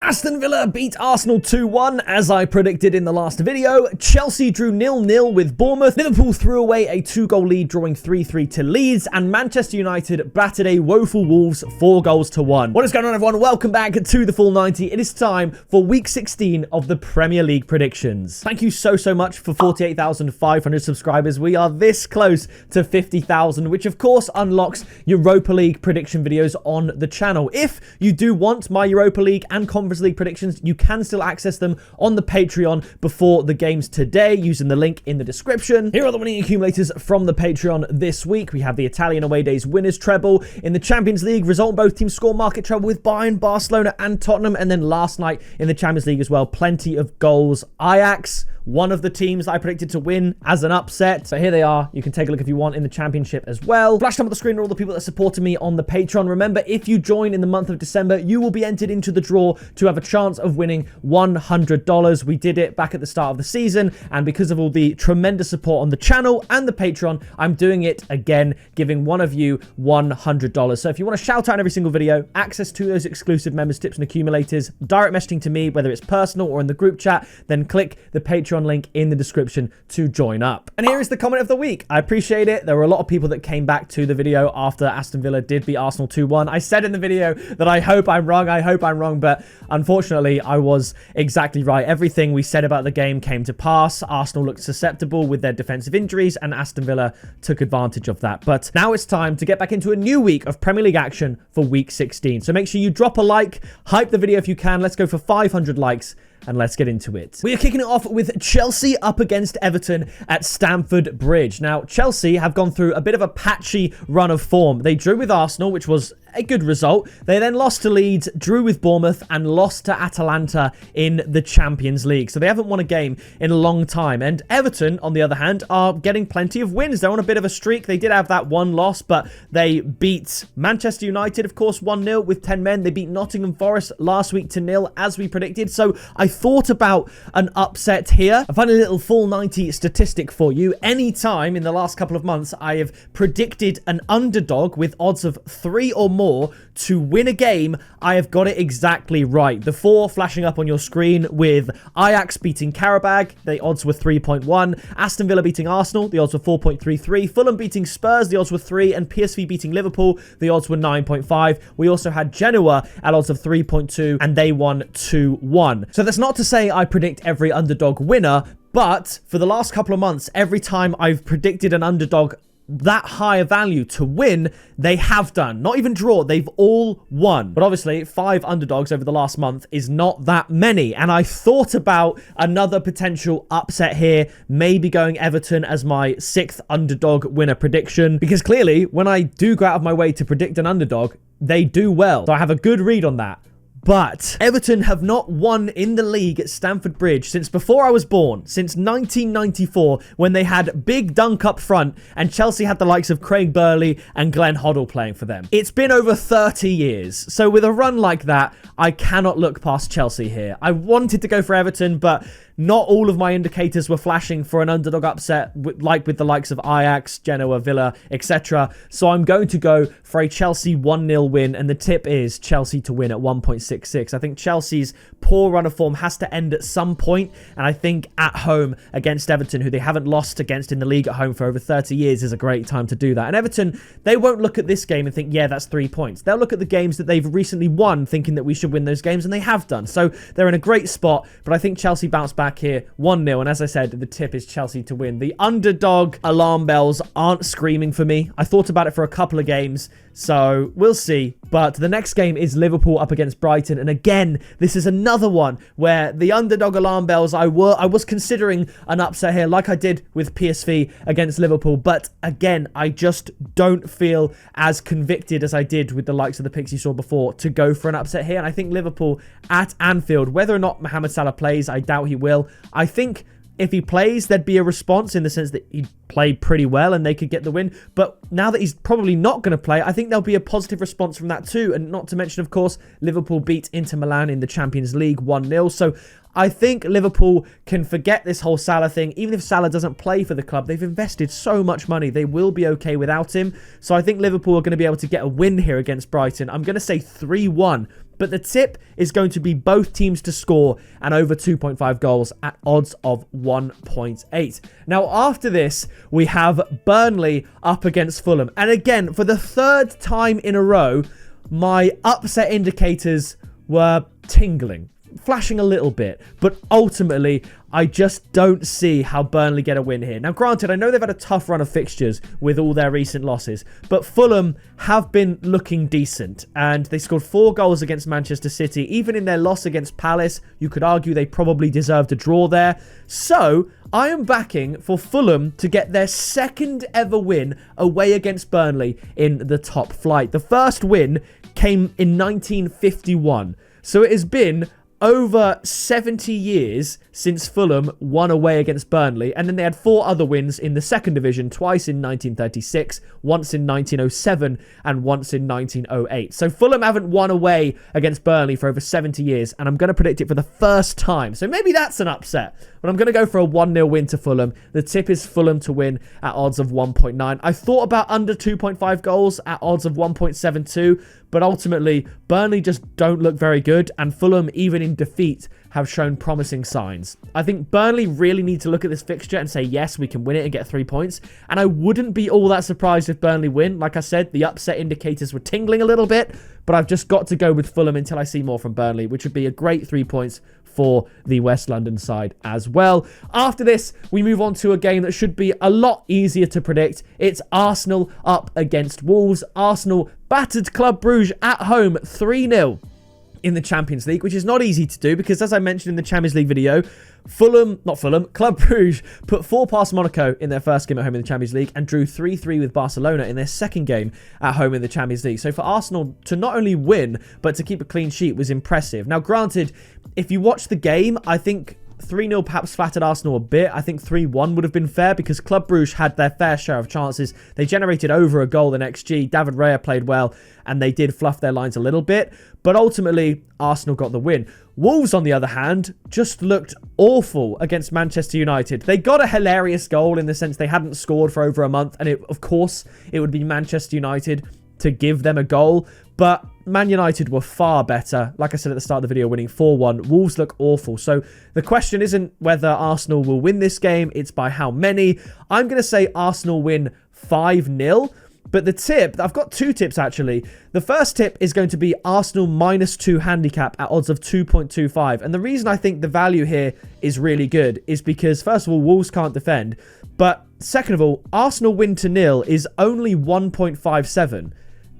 Aston Villa beat Arsenal 2-1 as I predicted in the last video. Chelsea drew 0-0 with Bournemouth. Liverpool threw away a 2-goal lead, drawing 3-3 to Leeds, and Manchester United battered a woeful Wolves 4-1. What is going on, everyone? Welcome back to the Full 90. It is time for week 16 of the Premier League predictions. Thank you so much for 48,500 subscribers. We are this close to 50,000, which of course unlocks Europa League prediction videos on the channel. If you do want my Europa League and Conference League predictions, you can still access them on the Patreon before the games today using the link in the description. Here are the winning accumulators from the Patreon this week. We have the Italian away days winners treble. In the Champions League, result both teams score market treble with Bayern, Barcelona and Tottenham. And then last night in the Champions League as well, plenty of goals. Ajax, one of the teams that I predicted to win as an upset. So here they are. You can take a look if you want in the championship as well. Flash down on the screen are all the people that supported me on the Patreon. Remember, if you join in the month of December, you will be entered into the draw to have a chance of winning $100. We did it back at the start of the season, and because of all the tremendous support on the channel and the Patreon, I'm doing it again, giving one of you $100. So if you want to shout out in every single video, access to those exclusive members tips and accumulators, direct messaging to me, whether it's personal or in the group chat, then click the Patreon link in the description to join up. And here is the comment of the week. I appreciate it. There were a lot of people that came back to the video after Aston Villa did beat Arsenal 2-1. I said in the video that I hope I'm wrong, but unfortunately I was exactly right. Everything we said about the game came to pass. Arsenal looked susceptible with their defensive injuries and Aston Villa took advantage of that. But now it's time to get back into a new week of Premier League action for week 16. So make sure you drop a like, hype the video if you can. Let's go for 500 likes. And let's get into it. We are kicking it off with Chelsea up against Everton at Stamford Bridge. Now, Chelsea have gone through a bit of a patchy run of form. They drew with Arsenal, which was a good result. They then lost to Leeds, drew with Bournemouth, and lost to Atalanta in the Champions League. So they haven't won a game in a long time. And Everton, on the other hand, are getting plenty of wins. They're on a bit of a streak. They did have that one loss, but they beat Manchester United, of course, 1-0 with 10 men. They beat Nottingham Forest last week to 0, as we predicted. So I thought about an upset here. I find a little full 90 statistic for you. Anytime in the last couple of months I have predicted an underdog with odds of 3 or more to win a game, I have got it exactly right. The 4 flashing up on your screen with Ajax beating Karabag, the odds were 3.1. Aston Villa beating Arsenal, the odds were 4.33. Fulham beating Spurs, the odds were 3. And PSV beating Liverpool, the odds were 9.5. We also had Genoa at odds of 3.2 and they won 2-1. So that's not to say I predict every underdog winner, but for the last couple of months, every time I've predicted an underdog that higher value to win, they have done. Not even draw, they've all won. But obviously, 5 underdogs over the last month is not that many. And I thought about another potential upset here, maybe going Everton as my 6th underdog winner prediction. Because clearly, when I do go out of my way to predict an underdog, they do well. So I have a good read on that. But Everton have not won in the league at Stamford Bridge since before I was born, since 1994, when they had Big Dunk up front and Chelsea had the likes of Craig Burley and Glenn Hoddle playing for them. It's been over 30 years. So with a run like that, I cannot look past Chelsea here. I wanted to go for Everton, but not all of my indicators were flashing for an underdog upset, like with the likes of Ajax, Genoa, Villa, etc. So I'm going to go for a Chelsea 1-0 win, and the tip is Chelsea to win at 1.66. I think Chelsea's poor run of form has to end at some point, and I think at home against Everton, who they haven't lost against in the league at home for over 30 years, is a great time to do that. And Everton, they won't look at this game and think, yeah, that's 3 points. They'll look at the games that they've recently won, thinking that we should win those games, and they have done. So they're in a great spot, but I think Chelsea bounce back here 1-0, and as I said, the tip is Chelsea to win. The underdog alarm bells aren't screaming for me. I thought about it for a couple of games, so we'll see. But the next game is Liverpool up against Brighton, and again, this is another one where the underdog alarm bells, I was considering an upset here like I did with PSV against Liverpool, but again, I just don't feel as convicted as I did with the likes of the picks you saw before to go for an upset here. And I think Liverpool at Anfield, whether or not Mohamed Salah plays, I doubt he will. I think if he plays, there'd be a response in the sense that he played pretty well and they could get the win. But now that he's probably not going to play, I think there'll be a positive response from that too. And not to mention, of course, Liverpool beat Inter Milan in the Champions League 1-0. So I think Liverpool can forget this whole Salah thing. Even if Salah doesn't play for the club, they've invested so much money. They will be okay without him. So I think Liverpool are going to be able to get a win here against Brighton. I'm going to say 3-1. But the tip is going to be both teams to score and over 2.5 goals at odds of 1.8. Now, after this, we have Burnley up against Fulham. And again, for the third time in a row, my upset indicators were tingling, flashing a little bit, but ultimately I just don't see how Burnley get a win here. Now, granted, I know they've had a tough run of fixtures with all their recent losses, but Fulham have been looking decent, and they scored 4 goals against Manchester City. Even in their loss against Palace, you could argue they probably deserved a draw there. So I am backing for Fulham to get their second ever win away against Burnley in the top flight. The first win came in 1951, so it has been over 70 years since Fulham won away against Burnley, and then they had 4 other wins in the second division, twice in 1936, once in 1907, and once in 1908. So Fulham haven't won away against Burnley for over 70 years, and I'm going to predict it for the first time. So maybe that's an upset, but I'm going to go for a 1-0 win to Fulham. The tip is Fulham to win at odds of 1.9. I thought about under 2.5 goals at odds of 1.72, but ultimately, Burnley just don't look very good, and Fulham, even in defeat, have shown promising signs. I think Burnley really need to look at this fixture and say, yes, we can win it and get 3 points, and I wouldn't be all that surprised if Burnley win. Like I said, the upset indicators were tingling a little bit, but I've just got to go with Fulham until I see more from Burnley, which would be a great 3 points for the West London side as well. After this, we move on to a game that should be a lot easier to predict. It's Arsenal up against Wolves. Arsenal battered Club Brugge at home 3-0 in the Champions League, which is not easy to do because, as I mentioned in the Champions League video, Club Brugge put 4 past Monaco in their first game at home in the Champions League and drew 3-3 with Barcelona in their second game at home in the Champions League. So for Arsenal to not only win, but to keep a clean sheet was impressive. Now, granted, if you watch the game, I think 3-0 perhaps flattered Arsenal a bit. I think 3-1 would have been fair because Club Brugge had their fair share of chances. They generated over a goal in XG. David Raya played well, and they did fluff their lines a little bit. But ultimately, Arsenal got the win. Wolves, on the other hand, just looked awful against Manchester United. They got a hilarious goal in the sense they hadn't scored for over a month, and of course, it would be Manchester United to give them a goal. But Man United were far better. Like I said at the start of the video, winning 4-1. Wolves look awful. So the question isn't whether Arsenal will win this game. It's by how many. I'm going to say Arsenal win 5-0. But the tip, I've got 2 tips actually. The first tip is going to be Arsenal -2 handicap at odds of 2.25. And the reason I think the value here is really good is because, first of all, Wolves can't defend. But second of all, Arsenal win to 0 is only 1.57.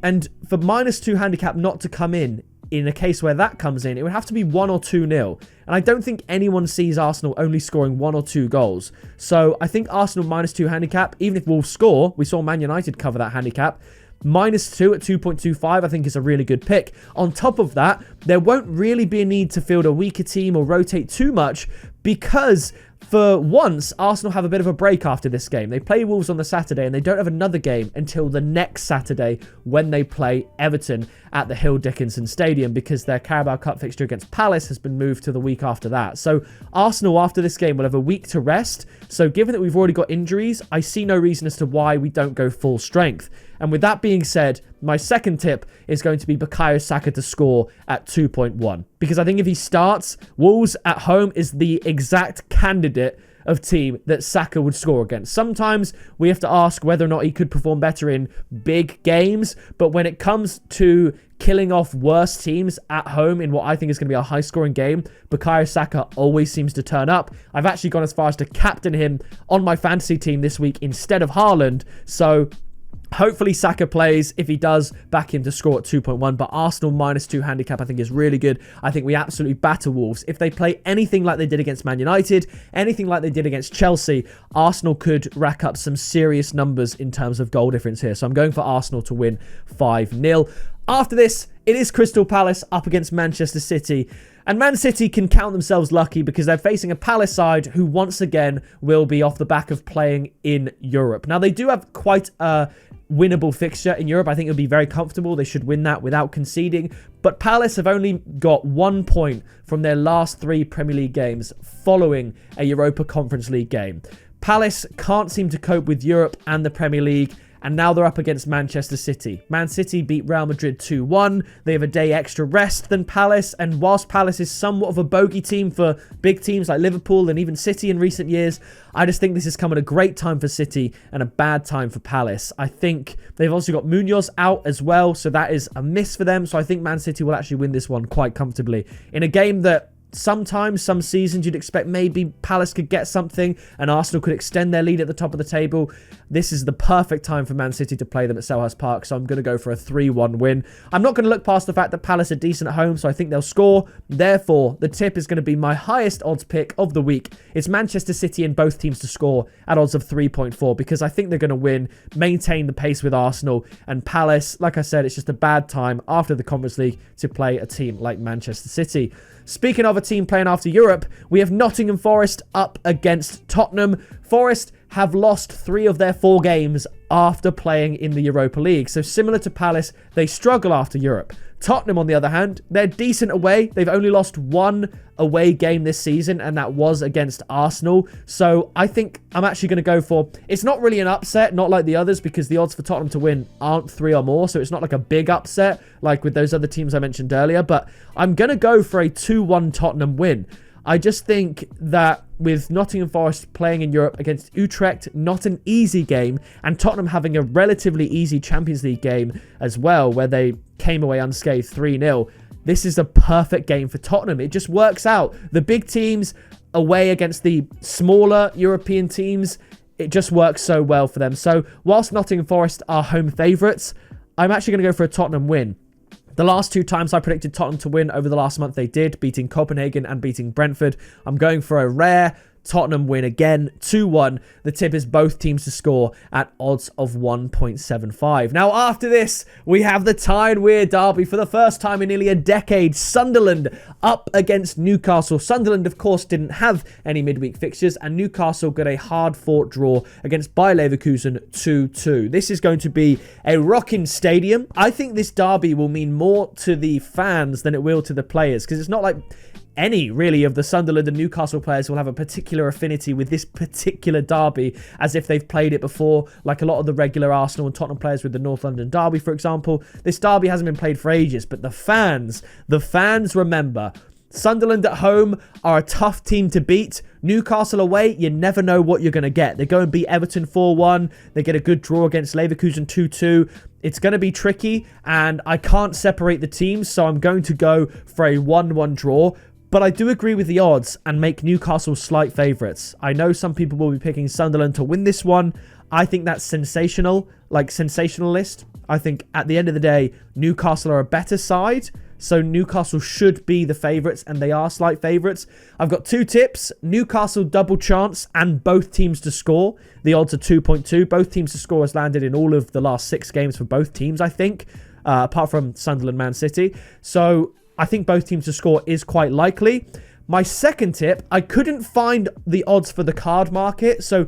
And for -2 handicap not to come in a case where that comes in, it would have to be 1 or 2-0. And I don't think anyone sees Arsenal only scoring 1 or 2 goals. So I think Arsenal -2 handicap, even if Wolves score, we saw Man United cover that handicap, -2 at 2.25 I think is a really good pick. On top of that, there won't really be a need to field a weaker team or rotate too much because for once, Arsenal have a bit of a break after this game. They play Wolves on the Saturday and they don't have another game until the next Saturday when they play Everton at the Hill Dickinson Stadium because their Carabao Cup fixture against Palace has been moved to the week after that. So Arsenal after this game will have a week to rest. So given that we've already got injuries, I see no reason as to why we don't go full strength. And with that being said, my second tip is going to be Bukayo Saka to score at 2.1. Because I think if he starts, Wolves at home is the exact candidate of team that Saka would score against. Sometimes we have to ask whether or not he could perform better in big games. But when it comes to killing off worse teams at home in what I think is going to be a high-scoring game, Bukayo Saka always seems to turn up. I've actually gone as far as to captain him on my fantasy team this week instead of Haaland. So hopefully Saka plays. If he does, back him to score at 2.1. But Arsenal -2 handicap I think is really good. I think we absolutely batter Wolves. If they play anything like they did against Man United, anything like they did against Chelsea, Arsenal could rack up some serious numbers in terms of goal difference here. So I'm going for Arsenal to win 5-0. After this, it is Crystal Palace up against Manchester City. And Man City can count themselves lucky because they're facing a Palace side who once again will be off the back of playing in Europe. Now, they do have quite a winnable fixture in Europe. I think it'll be very comfortable. They should win that without conceding. But Palace have only got 1 point from their last 3 Premier League games following a Europa Conference League game. Palace can't seem to cope with Europe and the Premier League, and now they're up against Manchester City. Man City beat Real Madrid 2-1. They have a day extra rest than Palace, and whilst Palace is somewhat of a bogey team for big teams like Liverpool and even City in recent years, I just think this has come at a great time for City and a bad time for Palace. I think they've also got Munoz out as well, so that is a miss for them. So I think Man City will actually win this one quite comfortably in a game that sometimes, some seasons, you'd expect maybe Palace could get something and Arsenal could extend their lead at the top of the table. This is the perfect time for Man City to play them at Selhurst Park, so I'm going to go for a 3-1 win. I'm not going to look past the fact that Palace are decent at home, so I think they'll score. Therefore, the tip is going to be my highest odds pick of the week. It's Manchester City and both teams to score at odds of 3.4 because I think they're going to win, maintain the pace with Arsenal, and Palace, like I said, it's just a bad time after the Conference League to play a team like Manchester City. Speaking of a team playing after Europe, we have Nottingham Forest up against Tottenham. Forest have lost 3 of their 4 games after playing in the Europa League. So similar to Palace, they struggle after Europe. Tottenham, on the other hand, they're decent away. They've only lost 1 away game this season, and that was against Arsenal. So I think I'm actually going to go for... It's not really an upset, not like the others, because the odds for Tottenham to win aren't 3 or more. So it's not like a big upset like with those other teams I mentioned earlier. But I'm going to go for a 2-1 Tottenham win. I just think that with Nottingham Forest playing in Europe against Utrecht, not an easy game, and Tottenham having a relatively easy Champions League game as well, where they came away unscathed 3-0, this is a perfect game for Tottenham. It just works out. The big teams away against the smaller European teams, it just works so well for them. So whilst Nottingham Forest are home favourites, I'm actually going to go for a Tottenham win. The last 2 times I predicted Tottenham to win over the last month, they did, beating Copenhagen and beating Brentford. I'm going for a rare Tottenham win again, 2-1. The tip is both teams to score at odds of 1.75. Now, after this, we have the Tyne Weir derby for the first time in nearly a decade. Sunderland up against Newcastle. Sunderland, of course, didn't have any midweek fixtures, and Newcastle got a hard-fought draw against Bayer Leverkusen 2-2. This is going to be a rocking stadium. I think this derby will mean more to the fans than it will to the players, because it's not like any really of the Sunderland and Newcastle players will have a particular affinity with this particular derby as if they've played it before, like a lot of the regular Arsenal and Tottenham players with the North London derby, for example. This derby hasn't been played for ages, but the fans remember. Sunderland at home are a tough team to beat. Newcastle away, you never know what you're going to get. They go and beat Everton 4-1. They get a good draw against Leverkusen 2-2. It's going to be tricky, and I can't separate the teams, so I'm going to go for a 1-1 draw. But I do agree with the odds and make Newcastle slight favourites. I know some people will be picking Sunderland to win this one. I think that's sensational, like sensationalist. I think at the end of the day, Newcastle are a better side. So Newcastle should be the favourites, and they are slight favourites. I've got 2 tips. Newcastle double chance and both teams to score. The odds are 2.2. Both teams to score has landed in all of the last 6 games for both teams, I think. Apart from Sunderland, Man City. So I think both teams to score is quite likely. My second tip, I couldn't find the odds for the card market. So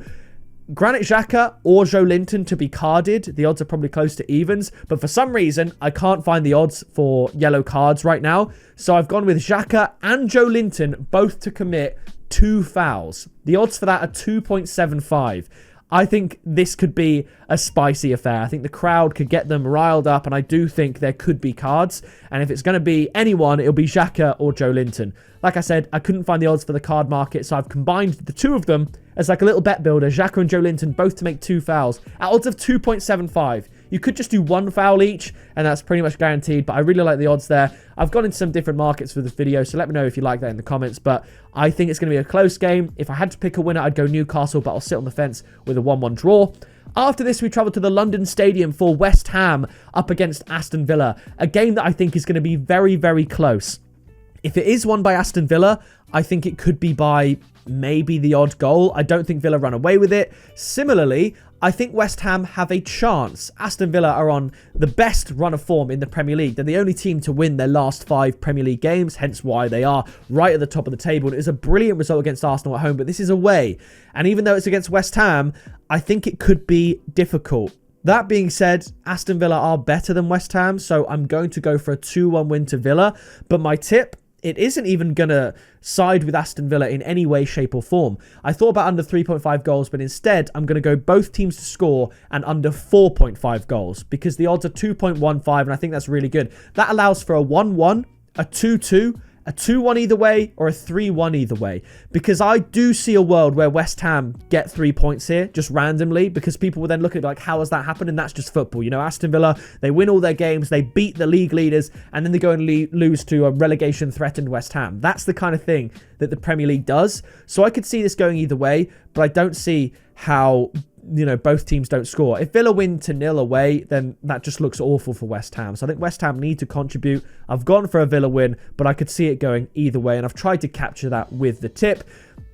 Granit Xhaka or Joe Linton to be carded. The odds are probably close to evens. But for some reason, I can't find the odds for yellow cards right now. So I've gone with Xhaka and Joe Linton both to commit 2 fouls. The odds for that are 2.75. I think this could be a spicy affair. I think the crowd could get them riled up, and I do think there could be cards. And if it's going to be anyone, it'll be Xhaka or Joe Linton. Like I said, I couldn't find the odds for the card market, so I've combined the 2 of them as like a little bet builder. Xhaka and Joe Linton both to make 2 fouls at odds of 2.75. You could just do 1 foul each, and that's pretty much guaranteed, but I really like the odds there. I've gone into some different markets for this video, so let me know if you like that in the comments, but I think it's going to be a close game. If I had to pick a winner, I'd go Newcastle, but I'll sit on the fence with a 1-1 draw. After this, we travel to the London Stadium for West Ham up against Aston Villa, a game that I think is going to be very, very close. If it is won by Aston Villa, I think it could be by maybe the odd goal. I don't think Villa run away with it. Similarly, I think West Ham have a chance. Aston Villa are on the best run of form in the Premier League. They're the only team to win their last 5 Premier League games, hence why they are right at the top of the table. It is a brilliant result against Arsenal at home, but this is away. And even though it's against West Ham, I think it could be difficult. That being said, Aston Villa are better than West Ham, so I'm going to go for a 2-1 win to Villa. But my tip, it isn't even going to side with Aston Villa in any way, shape or form. I thought about under 3.5 goals, but instead I'm going to go both teams to score and under 4.5 goals because the odds are 2.15 and I think that's really good. That allows for a 1-1, a 2-2, a 2-1 either way, or a 3-1 either way. Because I do see a world where West Ham get 3 points here, just randomly, because people will then look at like, how has that happened? And that's just football. You know, Aston Villa, they win all their games, they beat the league leaders, and then they go and lose to a relegation-threatened West Ham. That's the kind of thing that the Premier League does. So I could see this going either way, but I don't see how, you know, both teams don't score. If Villa win 2-0 away, then that just looks awful for West Ham. So I think West Ham need to contribute. I've gone for a Villa win, but I could see it going either way, and I've tried to capture that with the tip.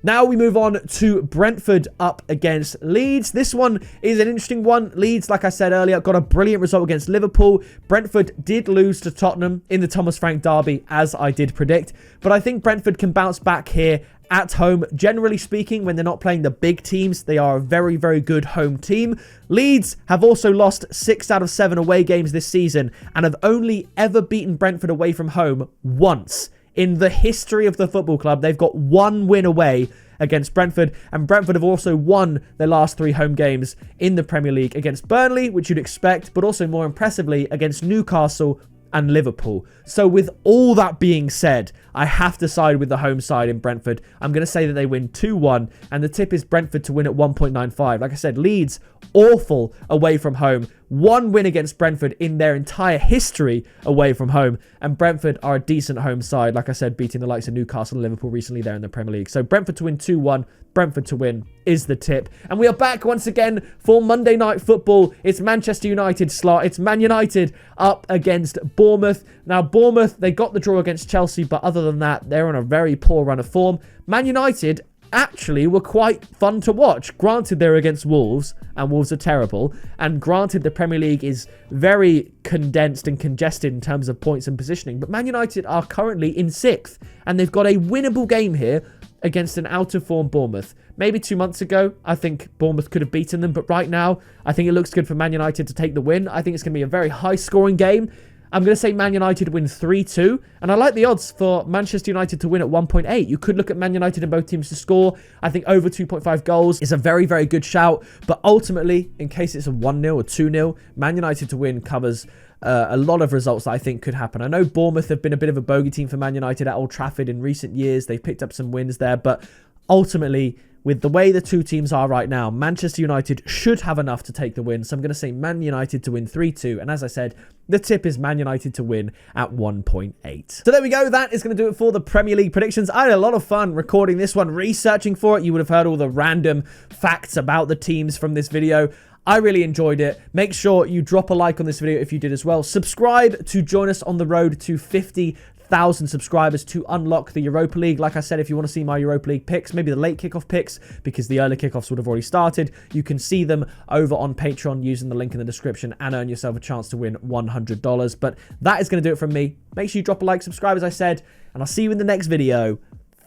Now we move on to Brentford up against Leeds. This one is an interesting one. Leeds, like I said earlier, got a brilliant result against Liverpool. Brentford did lose to Tottenham in the Thomas Frank derby, as I did predict. But I think Brentford can bounce back here at home. Generally speaking, when they're not playing the big teams, they are a very, very good home team. Leeds have also lost 6 out of 7 away games this season and have only ever beaten Brentford away from home once. In the history of the football club, they've got 1 win away against Brentford, and Brentford have also won their last 3 home games in the Premier League against Burnley, which you'd expect, but also more impressively against Newcastle and Liverpool. So with all that being said, I have to side with the home side in Brentford. I'm going to say that they win 2-1, and the tip is Brentford to win at 1.95. Like I said, Leeds, awful away from home. 1 win against Brentford in their entire history away from home, and Brentford are a decent home side, like I said, beating the likes of Newcastle and Liverpool recently there in the Premier League. So Brentford to win 2-1, Brentford to win is the tip. And we are back once again for Monday Night Football. It's Manchester United slot. It's Man United up against Bournemouth. Now, Bournemouth, they got the draw against Chelsea, but other than that, they're on a very poor run of form. Man United actually were quite fun to watch. Granted, they're against Wolves, and Wolves are terrible. And granted, the Premier League is very condensed and congested in terms of points and positioning. But Man United are currently in 6th, and they've got a winnable game here against an out-of-form Bournemouth. Maybe 2 months ago, I think Bournemouth could have beaten them, but right now, I think it looks good for Man United to take the win. I think it's going to be a very high-scoring game. I'm going to say Man United win 3-2, and I like the odds for Manchester United to win at 1.8. You could look at Man United and both teams to score. I think over 2.5 goals is a very, very good shout, but ultimately, in case it's a 1-0 or 2-0, Man United to win covers a lot of results that I think could happen. I know Bournemouth have been a bit of a bogey team for Man United at Old Trafford in recent years. They've picked up some wins there, but ultimately, with the way the two teams are right now, Manchester United should have enough to take the win. So I'm going to say Man United to win 3-2. And as I said, the tip is Man United to win at 1.8. So there we go. That is going to do it for the Premier League predictions. I had a lot of fun recording this one, researching for it. You would have heard all the random facts about the teams from this video. I really enjoyed it. Make sure you drop a like on this video if you did as well. Subscribe to join us on the road to 50,000 subscribers to unlock the Europa League. Like I said, if you want to see my Europa League picks, maybe the late kickoff picks, because the early kickoffs would have already started, you can see them over on Patreon using the link in the description and earn yourself a chance to win $100. But that is going to do it from me. Make sure you drop a like, subscribe as I said, and I'll see you in the next video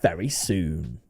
very soon.